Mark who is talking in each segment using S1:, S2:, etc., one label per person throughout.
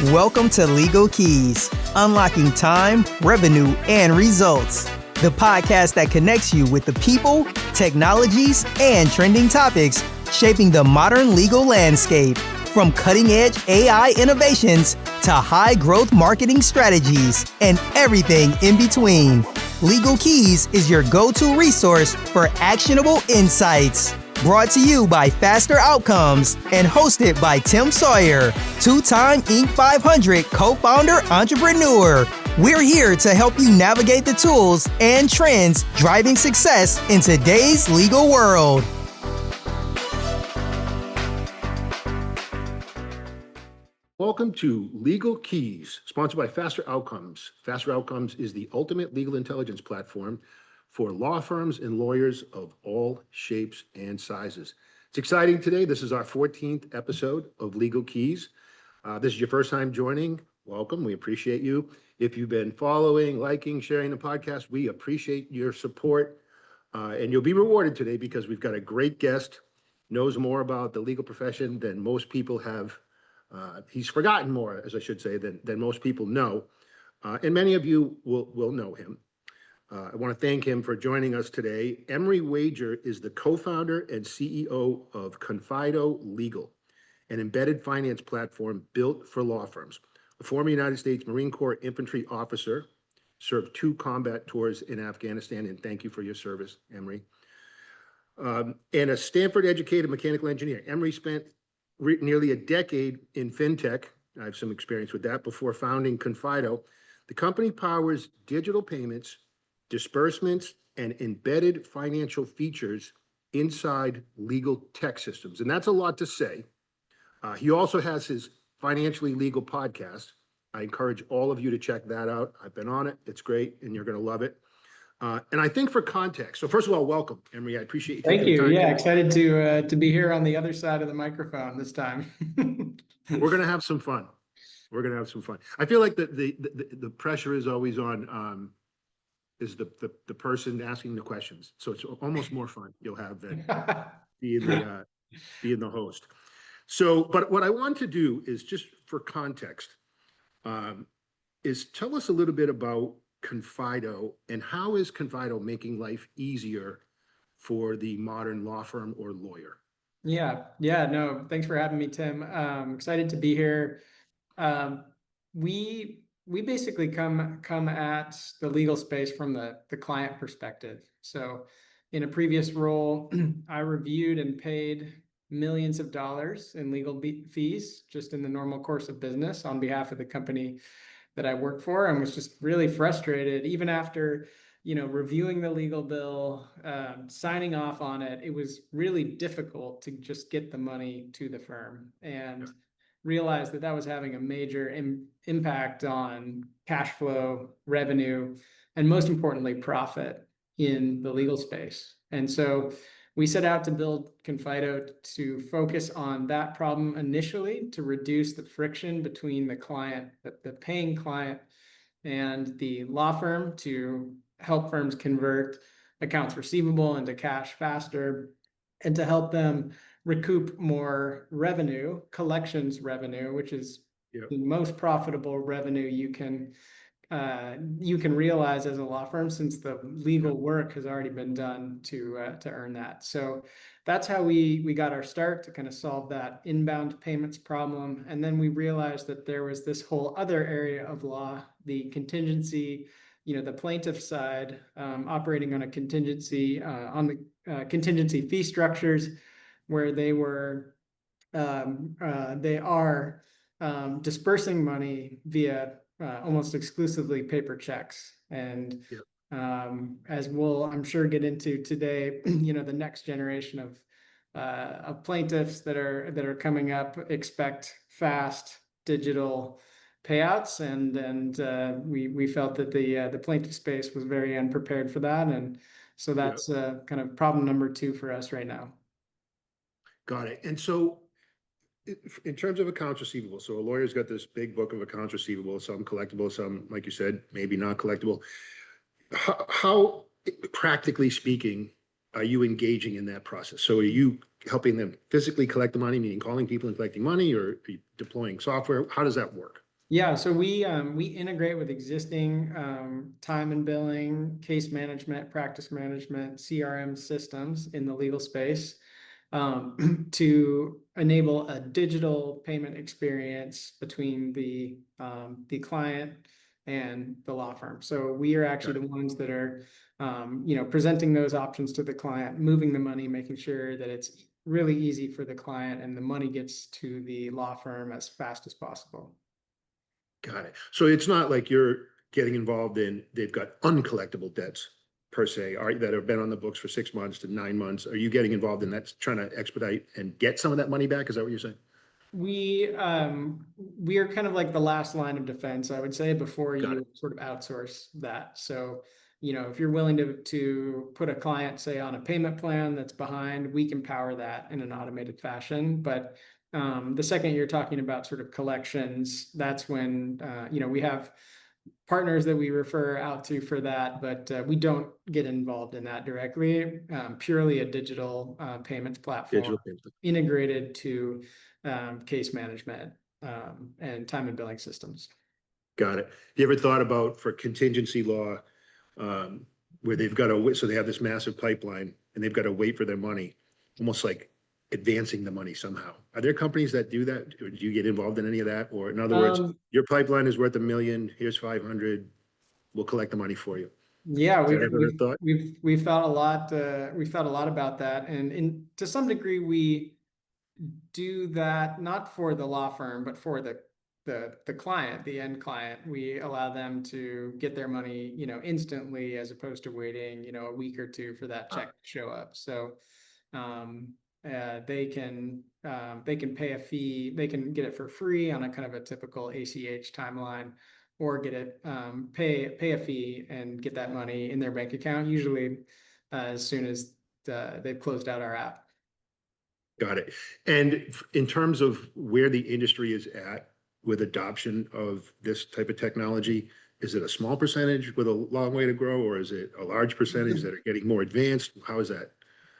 S1: Welcome to Legal Keys, unlocking time, revenue, and results. The podcast that connects you with the people, technologies, and trending topics shaping the modern legal landscape. From cutting-edge AI innovations to high-growth marketing strategies and everything in between. Legal Keys is your go-to resource for actionable insights. Brought to you by Faster Outcomes and hosted by Tim Sawyer, two-time Inc. 500 co-founder entrepreneur. We're here to help you navigate the tools and trends driving success in today's legal world.
S2: Welcome to Legal Keys, sponsored by Faster Outcomes. Faster Outcomes is the ultimate legal intelligence platform for law firms and lawyers of all shapes and sizes. It's exciting today. This is our 14th episode of Legal Keys. This is your first time joining. Welcome. We appreciate you. If you've been following, liking, sharing the podcast, we appreciate your support. And you'll be rewarded today because we've got a great guest, knows more about the legal profession than most people have. He's forgotten more, as I should say, than most people know. And many of you will know him. I want to thank him for joining us today. Emery Wager is the co-founder and CEO of Confido Legal, an embedded finance platform built for law firms. A former United States Marine Corps infantry officer, served 2 combat tours in Afghanistan, and thank you for your service, Emery. And a Stanford-educated mechanical engineer. Emery spent nearly a decade in fintech. I have some experience with that before founding Confido. The company powers digital payments, disbursements, and embedded financial features inside legal tech systems. And that's a lot to say. He also has his Financially Legal podcast. I encourage all of you to check that out. I've been on it. It's great, and you're going to love it. And I think for context, so first of all, welcome, Emery. I appreciate you taking the time.
S3: Thank you. Yeah, excited to be here on the other side of the microphone this time.
S2: We're going to have some fun. We're going to have some fun. I feel like the pressure is always on is the person asking the questions. So it's almost more fun you'll have than being the host. So, but what I want to do is just for context, is tell us a little bit about Confido and how is Confido making life easier for the modern law firm or lawyer?
S3: Yeah, no, thanks for having me, Tim. Excited to be here. We basically come at the legal space from the client perspective. So in a previous role, I reviewed and paid millions of dollars in legal fees just in the normal course of business on behalf of the company that I worked for, and was just really frustrated. Even after, reviewing the legal bill, signing off on it, it was really difficult to just get the money to the firm, and realized that was having a major impact on cash flow, revenue, and most importantly, profit in the legal space. And so we set out to build Confido to focus on that problem initially, to reduce the friction between the client, the paying client, and the law firm, to help firms convert accounts receivable into cash faster, and to help them recoup more revenue, collections revenue, which is the most profitable revenue you can realize as a law firm, since the legal work has already been done to earn that. So that's how we got our start, to kind of solve that inbound payments problem. And then we realized that there was this whole other area of law, the contingency, the plaintiff side, operating on a contingency, on the contingency fee structures, where they are dispersing money via almost exclusively paper checks. And as we'll, I'm sure, get into today, the next generation of plaintiffs that are coming up expect fast digital payouts, and we felt that the plaintiff space was very unprepared for that, and so that's kind of problem number 2 for us right now.
S2: Got it. And so in terms of accounts receivable, so a lawyer's got this big book of accounts receivable, some collectible, some, like you said, maybe not collectible. How practically speaking, are you engaging in that process? So are you helping them physically collect the money, meaning calling people and collecting money, or are you deploying software? How does that work?
S3: Yeah, so we integrate with existing time and billing, case management, practice management, CRM systems in the legal space to enable a digital payment experience between the client and the law firm. So we are actually the ones that are presenting those options to the client, moving the money, making sure that it's really easy for the client and the money gets to the law firm as fast as possible.
S2: Got it. So it's not like you're getting involved in, they've got uncollectible debts per se, that have been on the books for 6 months to 9 months. Are you getting involved in that, trying to expedite and get some of that money back? Is that what you're saying?
S3: We are kind of like the last line of defense, I would say, before
S2: Got
S3: you
S2: it.
S3: sort of outsource that. So, if you're willing to put a client, say, on a payment plan that's behind, we can power that in an automated fashion. But the second you're talking about sort of collections, that's when we have partners that we refer out to for that, but we don't get involved in that directly. Purely a digital payments platform
S2: Digital payments.
S3: integrated to case management and time and billing systems.
S2: Got it. You ever thought about for contingency law, where they've got to, so they have this massive pipeline and they've got to wait for their money, almost like advancing the money somehow? Are there companies that do that? Or do you get involved in any of that? Or in other words, your pipeline is worth $1 million, here's 500, we'll collect the money for you.
S3: Yeah,
S2: Is that ever a thought?
S3: we've thought a lot. We've thought a lot about that, and to some degree, we do that not for the law firm, but for the client, the end client. We allow them to get their money, instantly, as opposed to waiting, a week or two for that check to show up. So they can pay a fee. They can get it for free on a kind of a typical ACH timeline, or get it pay a fee and get that money in their bank account, usually as soon as they've closed out our app.
S2: Got it. And in terms of where the industry is at with adoption of this type of technology, is it a small percentage with a long way to grow, or is it a large percentage that are getting more advanced? How is that?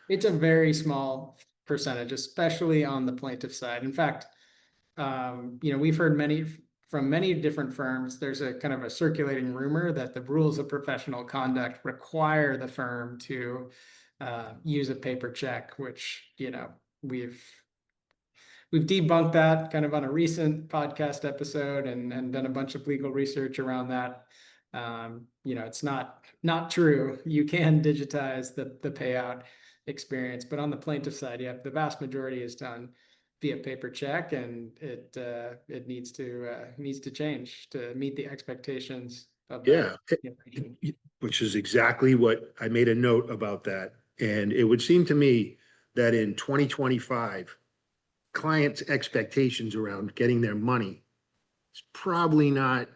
S3: It's a very small percentage, especially on the plaintiff side. In fact, we've heard from many different firms. There's a kind of a circulating rumor that the rules of professional conduct require the firm to use a paper check, which, we've debunked that kind of on a recent podcast episode and done a bunch of legal research around that. It's not true. You can digitize the payout experience, but on the plaintiff side, the vast majority is done via paper check, and it needs to change to meet the expectations of that.
S2: Yeah, which is exactly what I made a note about that. And it would seem to me that in 2025, clients' expectations around getting their money is probably not,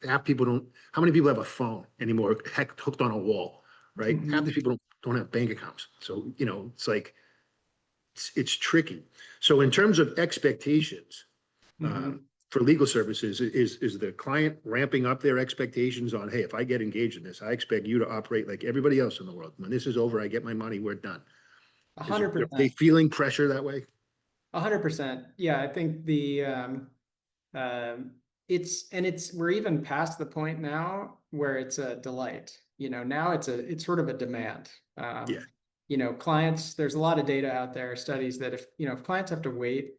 S2: half people don't, how many people have a phone anymore, heck, hooked on a wall, right? Half the people don't have bank accounts. So, it's like, it's tricky. So in terms of expectations, for legal services, is the client ramping up their expectations on, hey, if I get engaged in this, I expect you to operate like everybody else in the world. When this is over, I get my money, we're done.
S3: 100%.
S2: Are they feeling pressure that way?
S3: 100%. Yeah, I think we're even past the point now where it's a delight. Now it's sort of a demand. Clients, there's a lot of data out there, studies that if clients have to wait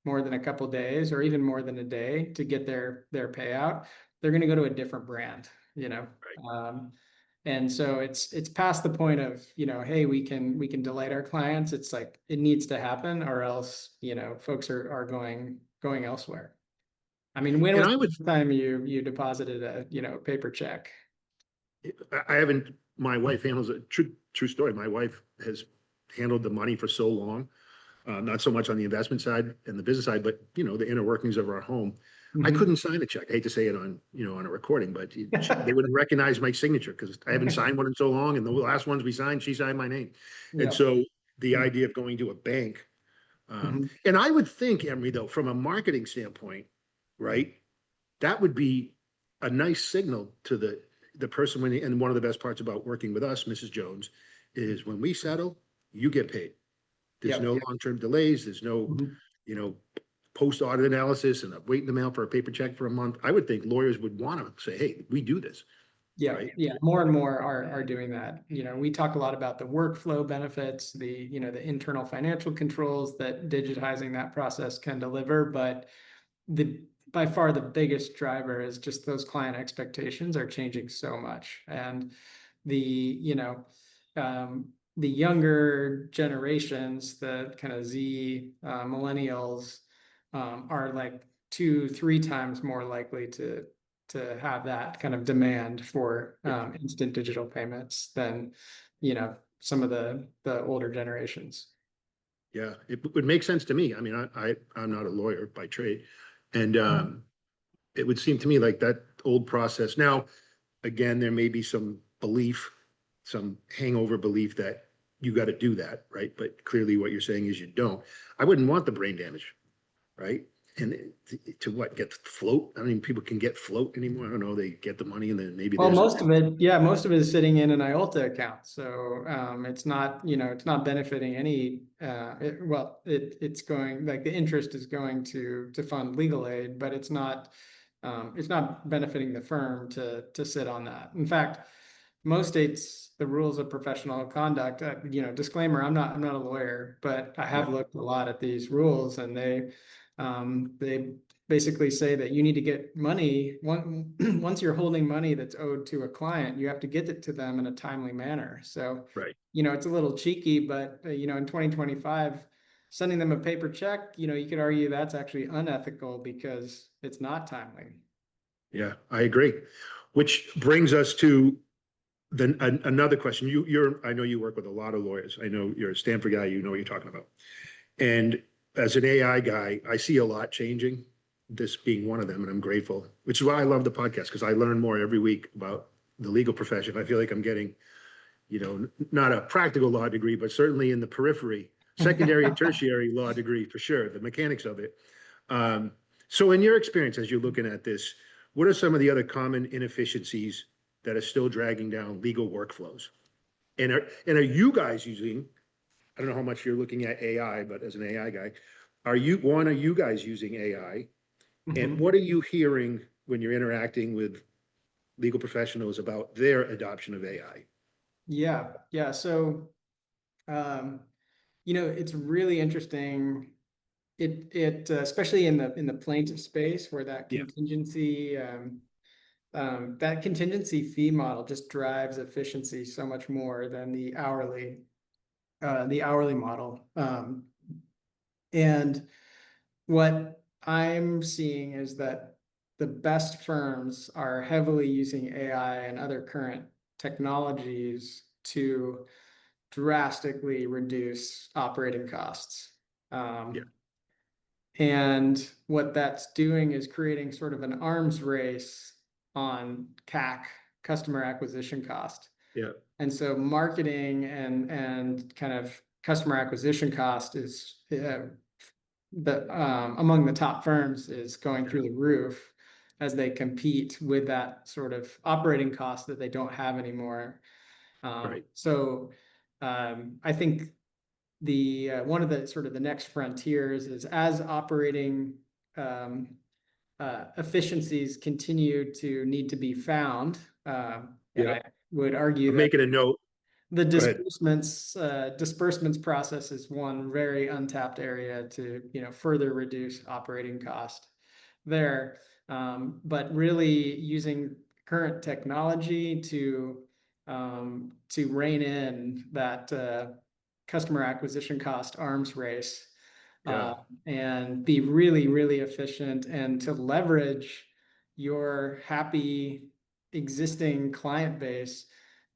S3: more than a couple days or even more than a day to get their payout, they're going to go to a different brand.
S2: Right.
S3: And so it's past the point of, hey, we can delight our clients. It's like it needs to happen, or else, folks are going elsewhere. I mean, when was the time you deposited a paper check?
S2: I haven't. My wife handles a true story. My wife has handled the money for so long, not so much on the investment side and the business side, but the inner workings of our home. I couldn't sign a check. I hate to say it on on a recording, but they wouldn't recognize my signature because I haven't signed one in so long. And the last ones we signed, she signed my name. And so the idea of going to a bank, and I would think, Emery, though, from a marketing standpoint, right, that would be a nice signal to the person. And one of the best parts about working with us, Mrs. Jones, is when we settle, you get paid. There's no long-term delays. There's no, post-audit analysis and wait in the mail for a paper check for a month. I would think lawyers would want to say, hey, we do this.
S3: Yeah,
S2: right?
S3: yeah, more and more are doing that. We talk a lot about the workflow benefits, the internal financial controls that digitizing that process can deliver, but by far the biggest driver is just those client expectations are changing so much. And the younger generations, the kind of Z millennials, are like 2-3 times more likely to have that kind of demand for instant digital payments than some of the older generations.
S2: Yeah, it would make sense to me. I mean, I'm not a lawyer by trade, and it would seem to me like that old process. Now, again, there may be some belief, some hangover belief that you got to do that, right? But clearly what you're saying is you don't. I wouldn't want the brain damage, right? And to what, get float? I mean, people can get float anymore. I don't know. They get the money and then maybe
S3: Well,
S2: there's
S3: most of it is sitting in an IOLTA account. So it's not, it's not benefiting any, it's going, like the interest is going to fund legal aid, but it's not benefiting the firm to sit on that. In fact, most states, the rules of professional conduct, disclaimer, I'm not a lawyer, but I have looked a lot at these rules, and they basically say that you need to get money once you're holding money that's owed to a client, you have to get it to them in a timely manner. So,
S2: right.
S3: It's a little cheeky, but in 2025, sending them a paper check, you could argue that's actually unethical because it's not timely.
S2: Yeah, I agree. Which brings us to another question. I know you work with a lot of lawyers. I know you're a Stanford guy. You know what you're talking about. And as an AI guy, I see a lot changing, this being one of them, and I'm grateful, which is why I love the podcast, because I learn more every week about the legal profession. I feel like I'm getting, not a practical law degree, but certainly in the periphery, secondary and tertiary law degree for sure, the mechanics of it. So in your experience, as you're looking at this, what are some of the other common inefficiencies that are still dragging down legal workflows? And are you guys using, I don't know how much you're looking at AI, but as an AI guy, are you guys using AI? And what are you hearing when you're interacting with legal professionals about their adoption of AI?
S3: Yeah. So, it's really interesting. It especially in the plaintiff space, where that contingency fee model just drives efficiency so much more than the hourly model. And what I'm seeing is that the best firms are heavily using AI and other current technologies to drastically reduce operating costs. And what that's doing is creating sort of an arms race on CAC, customer acquisition cost.
S2: Yeah.
S3: And so marketing and kind of customer acquisition cost is among the top firms is going through the roof as they compete with that sort of operating cost that they don't have anymore. So I think the one of the sort of the next frontiers is, as operating efficiencies continue to need to be found. And I would argue
S2: I'm
S3: that
S2: making a note.
S3: the disbursements process is one very untapped area to further reduce operating cost there. But really using current technology to rein in that customer acquisition cost arms race, and be really, really efficient, and to leverage your happy existing client base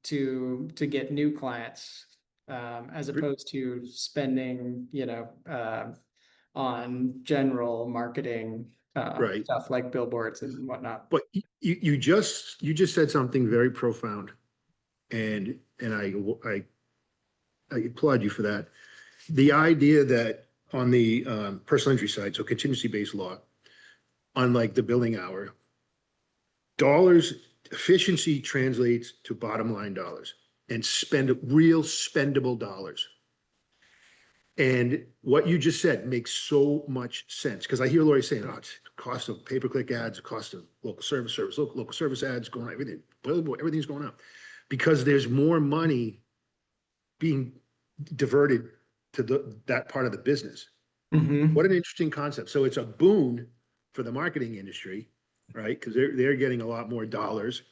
S3: to get new clients, as opposed to spending, on general marketing stuff like billboards and whatnot.
S2: But you just said something very profound, and I applaud you for that. The idea that on the personal injury side, so contingency-based law, unlike the billing hour, efficiency translates to bottom line dollars and real spendable dollars. And what you just said makes so much sense, because I hear lawyers saying, oh, it's cost of pay-per-click ads, the cost of local service ads going on, everything's going up. Because there's more money being diverted to that part of the business.
S3: Mhm.
S2: What an interesting concept. So it's a boon for the marketing industry, right? Because they're getting a lot more dollars.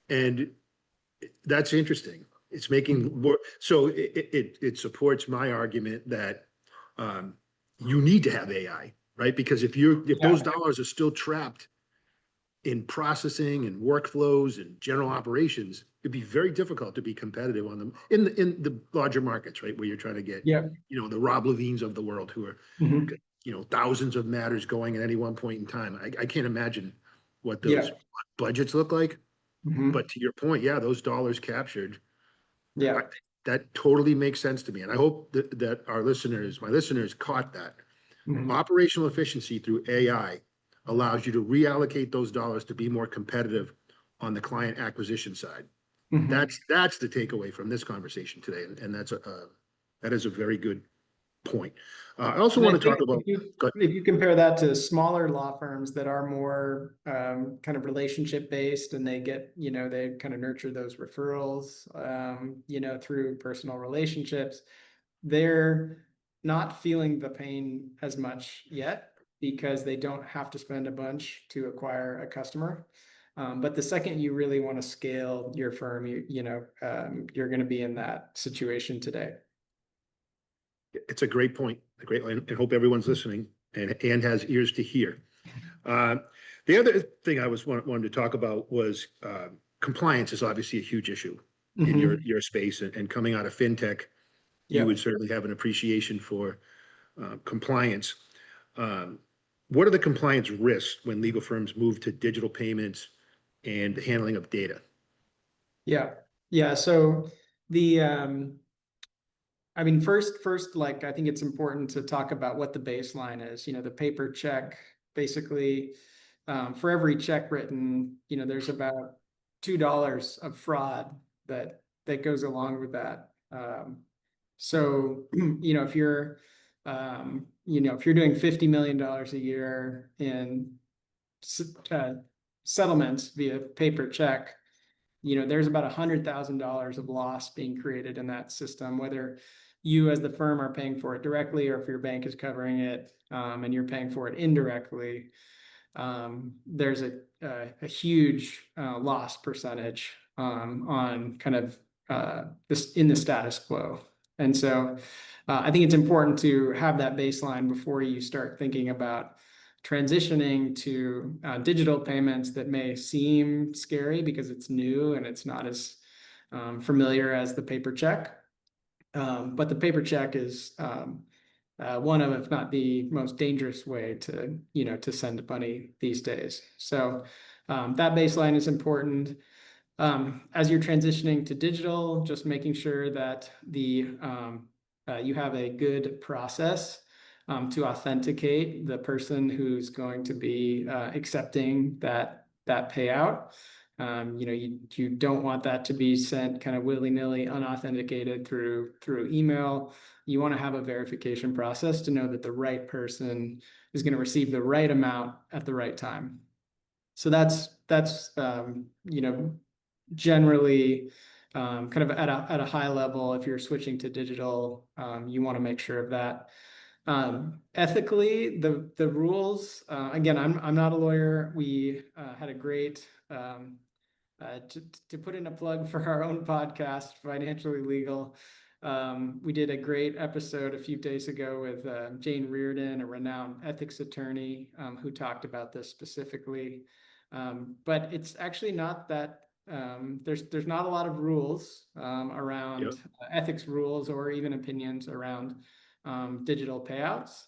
S2: And that's interesting. It's making more, so it supports my argument that you need to have AI, right? Because if those dollars are still trapped in processing and workflows and general operations, it'd be very difficult to be competitive on them in the larger markets, right? Where you're trying to get,
S3: Yeah.
S2: the Rob Levines of the world who are,
S3: Mhm.
S2: thousands of matters going at any one point in time. I can't imagine what those
S3: Yeah.
S2: budgets look like.
S3: Mhm.
S2: But to your point, yeah, those dollars captured,
S3: Yeah.
S2: that totally makes sense to me. And I hope that my listeners caught that.
S3: Mhm.
S2: Operational efficiency through AI allows you to reallocate those dollars to be more competitive on the client acquisition side.
S3: Mhm.
S2: That's the takeaway from this conversation today. And that is a very good point. I also
S3: And I
S2: want to talk
S3: think
S2: about,
S3: if you compare that to smaller law firms that are more kind of relationship based, and they get, they kind of nurture those referrals, through personal relationships, they're not feeling the pain as much yet because they don't have to spend a bunch to acquire a customer. But the second you really want to scale your firm, you're going to be in that situation today.
S2: it's a great point. And hope everyone's listening and has ears to hear. The other thing I wanted to talk about was compliance is obviously a huge issue in your space, and coming out of fintech, you would certainly have an appreciation for compliance. What are the compliance risks when legal firms move to digital payments and the handling of data?
S3: Yeah. So the I mean, first, like, I think it's important to talk about what the baseline is. The paper check, basically, for every check written, there's about $2 of fraud that goes along with that. So, if you're, if you're doing $50 million a year in settlements via paper check, there's about $100,000 of loss being created in that system, whether you as the firm are paying for it directly, or if your bank is covering it, and you're paying for it indirectly. There's a huge loss percentage on kind of this in the status quo. And so I think it's important to have that baseline before you start thinking about transitioning to digital payments that may seem scary because it's new and it's not as familiar as the paper check. But the paper check is one of, if not the most dangerous way to send money these days. So that baseline is important. As you're transitioning to digital, just making sure that you have a good process to authenticate the person who's going to be accepting that payout. You don't want that to be sent kind of willy-nilly, unauthenticated through email. You want to have a verification process to know that the right person is going to receive the right amount at the right time. So that's generally kind of at a high level. If you're switching to digital, you want to make sure of that. Ethically, the rules, again, I'm not a lawyer. We had a great to put in a plug for our own podcast, Financially Legal. We did a great episode a few days ago with Jane Reardon, a renowned ethics attorney, who talked about this specifically. But it's actually not that there's not a lot of rules around ethics rules, or even opinions around digital payouts.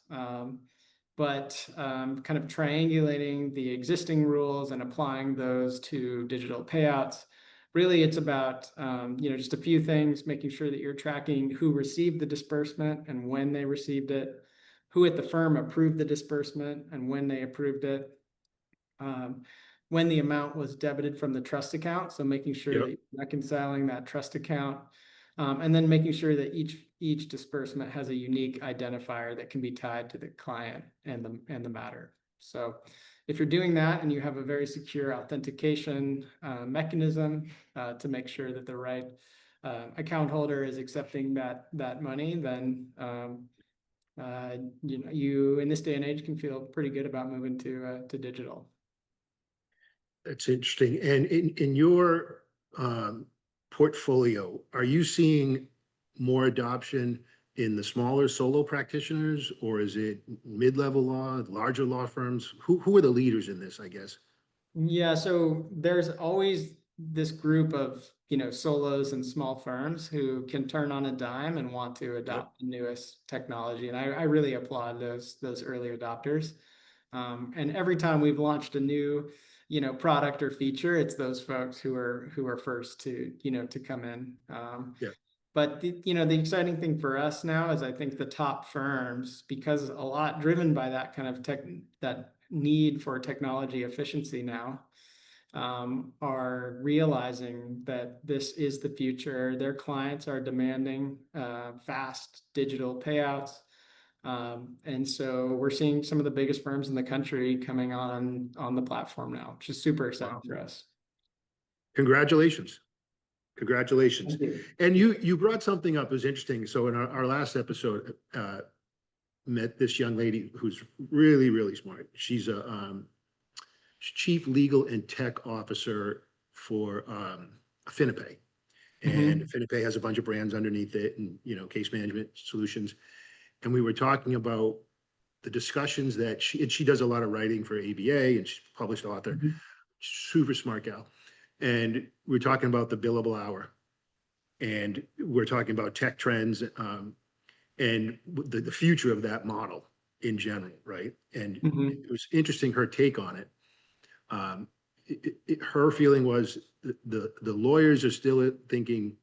S3: But kind of triangulating the existing rules and applying those to digital payouts. Really, it's about just a few things: making sure that you're tracking who received the disbursement and when they received it, who at the firm approved the disbursement and when they approved it, when the amount was debited from the trust account. So making sure that you're reconciling that trust account, and then making sure that each disbursement has a unique identifier that can be tied to the client and the matter. So if you're doing that and you have a very secure authentication mechanism to make sure that the right account holder is accepting that money, then you in this day and age can feel pretty good about moving to digital.
S2: That's interesting. And in your portfolio, are you seeing more adoption in the smaller solo practitioners, or is it mid-level law, larger law firms? Who are the leaders in this, I guess?
S3: Yeah, so there's always this group of, solos and small firms who can turn on a dime and want to adopt the newest technology. And I really applaud those early adopters. And every time we've launched a new, product or feature, it's those folks who are first to, to come in. But the exciting thing for us now is I think the top firms, because a lot driven by that kind of that need for technology efficiency now, are realizing that this is the future. Their clients are demanding fast digital payouts. And so we're seeing some of the biggest firms in the country coming on the platform now, which is super exciting for us.
S2: Congratulations. Congratulations. And you brought something up that was interesting. So in our last episode, met this young lady who's really, really smart. She's a chief legal and tech officer for Finipay. And Finipay has a bunch of brands underneath it and, case management solutions. And we were talking about the discussions that she does a lot of writing for ABA, and she's a published author, super smart gal. And we're talking about the billable hour, and we're talking about tech trends and the future of that model in general, right? And it was interesting, her take on it. Her feeling was the lawyers are still thinking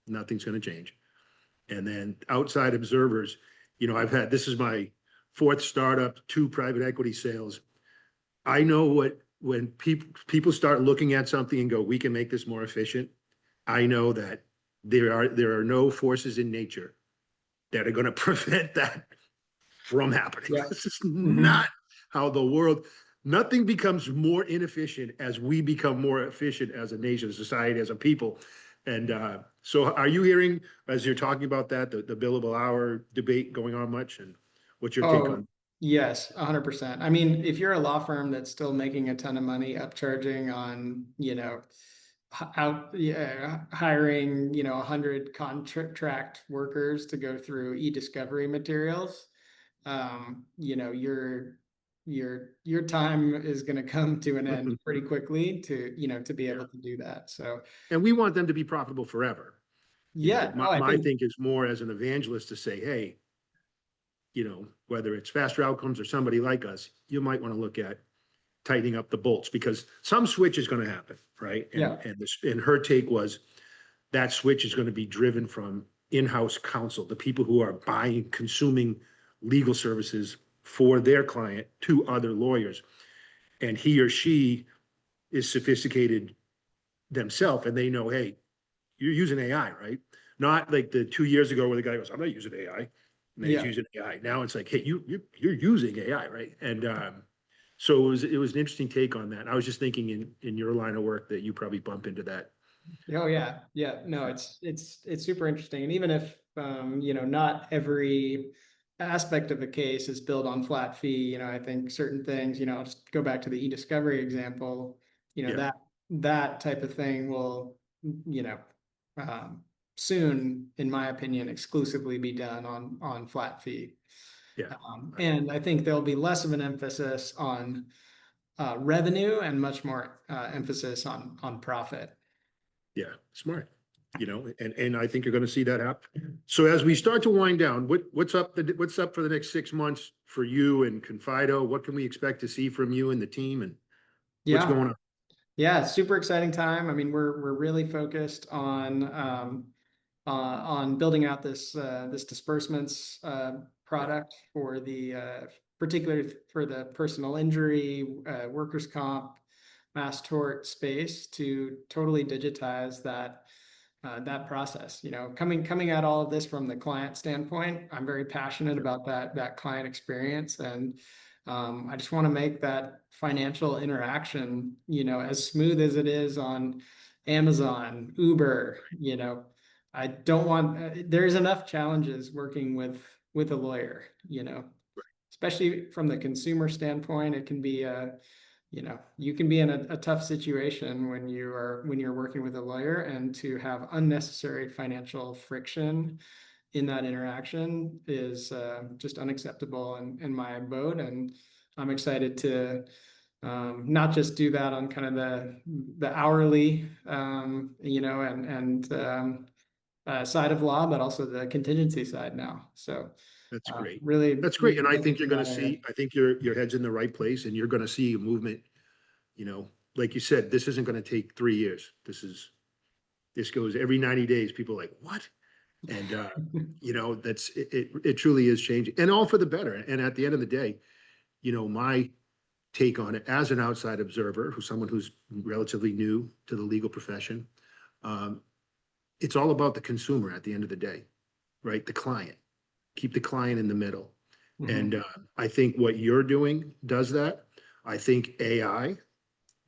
S2: nothing's going to change. And then outside observers, this is my 4th startup, 2 private equity sales. I know when people start looking at something and go, we can make this more efficient. I know that there are no forces in nature that are going to prevent that from happening. Yeah. This is not how the world, nothing becomes more inefficient as we become more efficient as a nation, a society, as a people. And so are you hearing, as you're talking about that, the billable hour debate going on much? And what's your take on?
S3: Yes, 100%. I mean, if you're a law firm that's still making a ton of money upcharging on, hiring, 100 contract workers to go through e-discovery materials, your time is going to come to an end pretty quickly to be able to do that. So,
S2: and we want them to be profitable forever. My thing is more as an evangelist to say, hey, whether it's Faster Outcomes or somebody like us, you might want to look at tightening up the bolts, because some switch is going to happen, right? And her take was that switch is going to be driven from in-house counsel, the people who are consuming legal services for their client to other lawyers. And he or she is sophisticated themselves, and they know, hey, you're using AI, right? Not like the 2 years ago where the guy goes, I'm not using AI. And he's using AI. Now it's like, hey, you're using AI, right? And so it was an interesting take on that. I was just thinking in your line of work that you probably bump into that.
S3: Oh yeah, no, it's super interesting. And even if not every aspect of a case is built on flat fee, I think certain things, I'll just go back to the e-discovery example. That type of thing will, soon, in my opinion, exclusively be done on flat fee. And I think there'll be less of an emphasis on revenue and much more emphasis on profit.
S2: Yeah, smart. And I think you're going to see that happen. So as we start to wind down, what's up for the next 6 months for you and Confido? What can we expect to see from you and the team, and what's going on?
S3: Yeah, super exciting time. I mean, we're really focused on building out this disbursements product for particularly for the personal injury, workers' comp, mass tort space, to totally digitize that that process. Coming at all of this from the client standpoint, I'm very passionate about that client experience, and I just want to make that financial interaction, as smooth as it is on Amazon, Uber. I don't want. There's enough challenges working with a lawyer. Especially from the consumer standpoint, it can be you can be in a tough situation when you're working with a lawyer, and to have unnecessary financial friction in that interaction is just unacceptable in my abode. And I'm excited to not just do that on kind of the hourly, side of law, but also the contingency side now. So
S2: That's great.
S3: really,
S2: That's great. And I
S3: looking
S2: think you're
S3: to
S2: going to
S3: that area.
S2: see, I think your head's in the right place, and you're going to see a movement, like you said, this isn't going to take 3 years. This goes every 90 days. People are like, what? And, it truly is changing, and all for the better. And at the end of the day, my take on it as an outside observer, someone who's relatively new to the legal profession, it's all about the consumer at the end of the day, right? The client. Keep the client in the middle.
S3: Mhm.
S2: And I think what you're doing does that. I think AI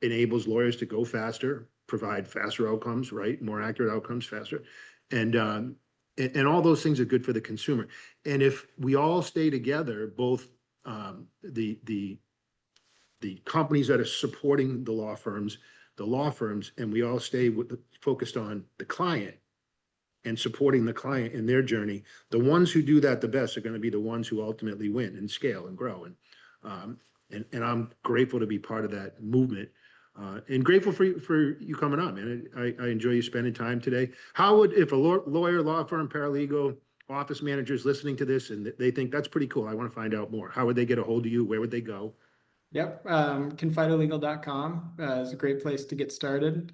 S2: enables lawyers to go faster, provide faster outcomes, right? More accurate outcomes faster. And all those things are good for the consumer. And if we all stay together, both the companies that are supporting the law firms, and we all stay focused on the client and supporting the client in their journey, the ones who do that the best are going to be the ones who ultimately win and scale and grow. And I'm grateful to be part of that movement, and grateful for you coming on, man. I enjoy you spending time today. How would, if a lawyer, law firm, paralegal, office manager is listening to this and they think that's pretty cool, I want to find out more, how would they get a hold of you? Where would they go?
S3: Yep. Confidolegal.com is a great place to get started.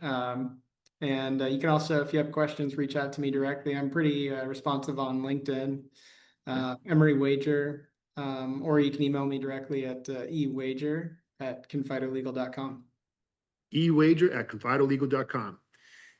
S3: And you can also, if you have questions, reach out to me directly. I'm pretty responsive on LinkedIn, Emery Wager, or you can email me directly at ewager@confidolegal.com.
S2: ewager@confidolegal.com.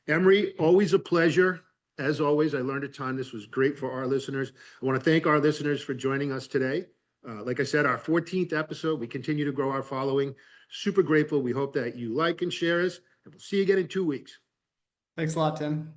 S2: Emery, always a pleasure. As always, I learned a ton. This was great for our listeners. I want to thank our listeners for joining us today. Like I said, our 14th episode, we continue to grow our following. Super grateful. We hope that you like and share us, and we'll see you again in 2 weeks.
S3: Thanks a lot, Tim.